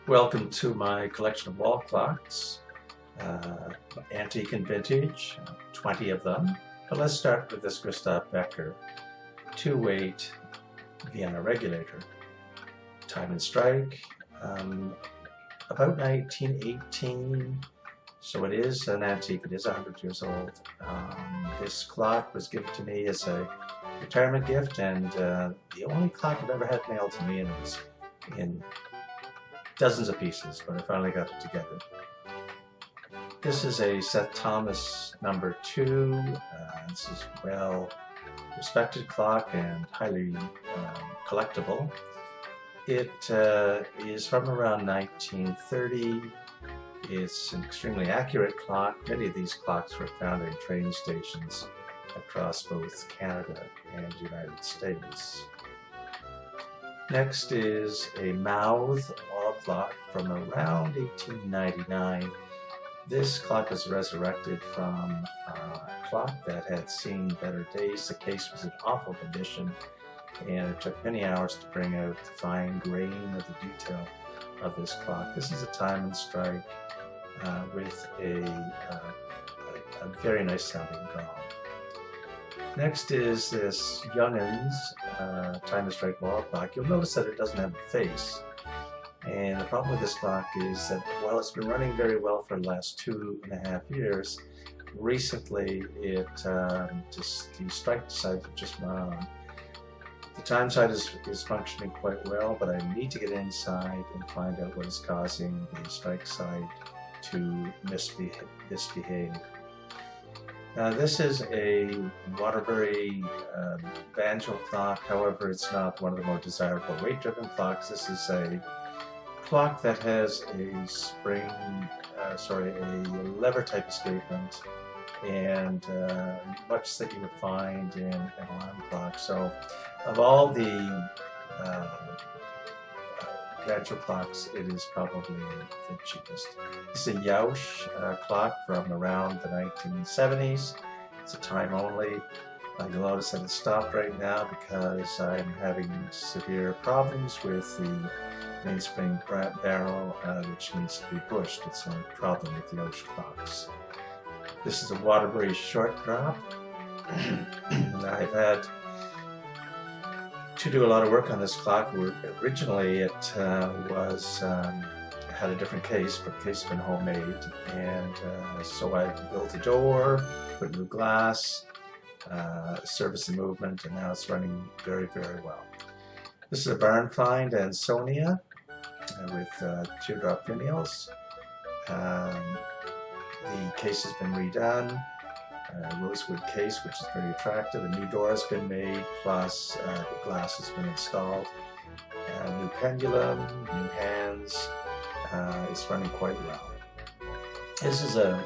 Welcome to my collection of wall clocks, antique and vintage, 20 of them. But let's start with this Gustav Becker 2-weight Vienna Regulator. Time and strike, about 1918, so it is an antique, it is 100 years old. This clock was given to me as a retirement gift, and the only clock I've ever had mailed to me, and it was in dozens of pieces, but I finally got it together. This is a Seth Thomas number 2. This is well respected clock and highly collectible. It is from around 1930. It's an extremely accurate clock. Many of these clocks were found in train stations across both Canada and the United States. Next is a Mouth wall clock from around 1899. This clock was resurrected from a clock that had seen better days. The case was in awful condition, and it took many hours to bring out the fine grain of the detail of this clock. This is a time and strike with a very nice sounding gong. Next is this Young'uns time and strike wall clock. You'll notice that it doesn't have a face. And the problem with this clock is that while it's been running very well for the last 2.5 years, recently the strike decided to just run on. The time side is functioning quite well, but I need to get inside and find out what is causing the strike side to misbehave. This is a Waterbury banjo clock. However, it's not one of the more desirable weight-driven clocks. This is a clock that has a a lever type escapement, and much that you would find in an alarm clock. So, of all the banjo clocks, it is probably the cheapest. It's a Jausch clock from around the 1970s. It's a time only. You'll notice that it's stopped right now because I'm having severe problems with the mainspring barrel, which needs to be pushed. It's a problem with the Jausch clocks. This is a Waterbury short drop. I've had to do a lot of work on this clock. Originally it had a different case, but the case has been homemade, and so I built a door, put new glass, service the movement, and now it's running very, very well. This is a barn find Ansonia with teardrop finials. The case has been redone. Rosewood case, which is very attractive. A new door has been made, plus the glass has been installed. New pendulum, new hands. It's running quite well. This is a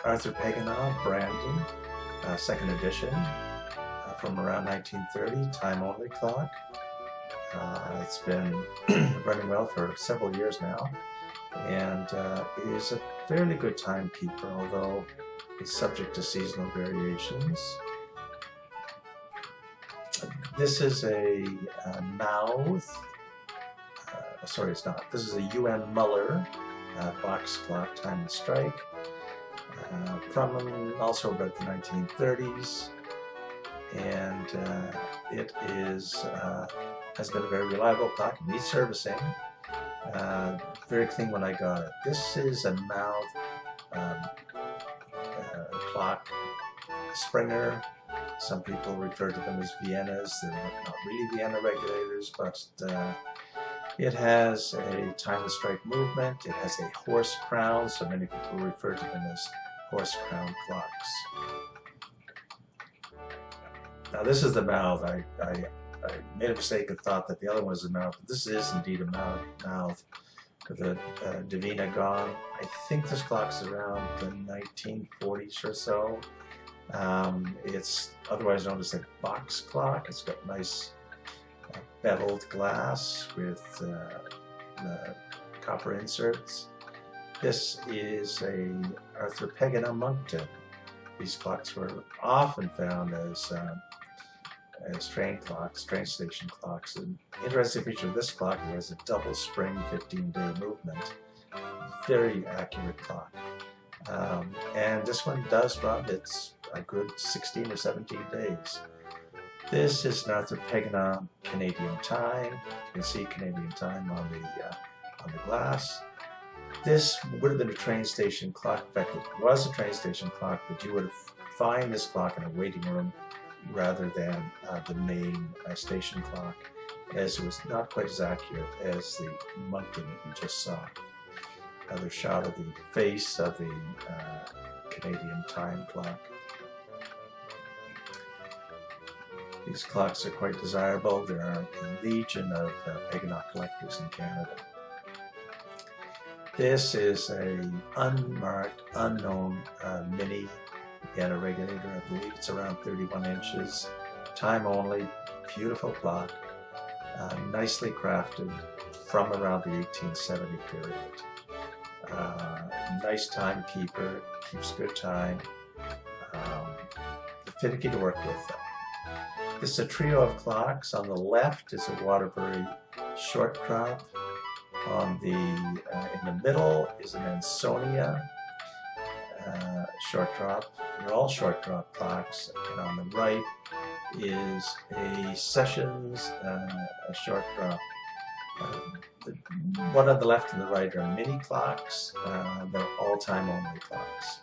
Arthur Pequegnat Brandon, second edition, from around 1930, time only clock. It's been running well for several years now, and it is a fairly good timekeeper, although it's subject to seasonal variations. This is a Mouth. Sorry, it's not. This is a U.M. Muller box clock, time and strike, from also about the 1930s, and it has been a very reliable clock. It needs servicing. Very clean when I got it. This is a Mouth clock Springer. Some people refer to them as Viennas. They're not really Vienna regulators, but it has a time and strike movement. It has a horse crown, so many people refer to them as horse crown clocks. Now this is the Mouth. I made a mistake and thought that the other one was a Mouth, but this is indeed a Mouth with a Vienna gong. I think this clock's around the 1940s or so. It's otherwise known as a box clock. It's got nice beveled glass with copper inserts. This is a Arthur Pequegnat Moncton. These clocks were often found as as train clocks, train station clocks. An interesting feature of this clock was a double spring 15-day movement. Very accurate clock. And this one does run, it's a good 16 or 17 days. This is an Arthur Pequegnat Canadian time. You can see Canadian time on the glass. This would have been a train station clock. In fact, it was a train station clock, but you would find this clock in a waiting room rather than the main station clock, as it was not quite as accurate as the Moncton you just saw. Another shot of the face of the Canadian time clock. These clocks are quite desirable. There are a legion of Pequegnat collectors in Canada. This is a unmarked, unknown mini Vienna Regulator. I believe it's around 31 inches. Time only, beautiful clock, nicely crafted from around the 1870 period. Nice timekeeper, keeps good time, finicky to work with. This is a trio of clocks. On the left is a Waterbury short drop. On the in the middle is an Ansonia short drop. They're all short drop clocks. And on the right is a Sessions a short drop. The one on the left and the right are mini clocks. They're all time only clocks.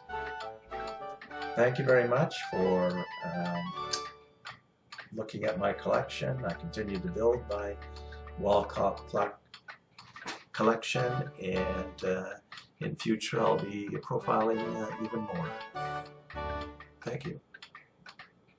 Thank you very much for looking at my collection. I continue to build my wall clock collection, and in future I'll be profiling even more. Thank you.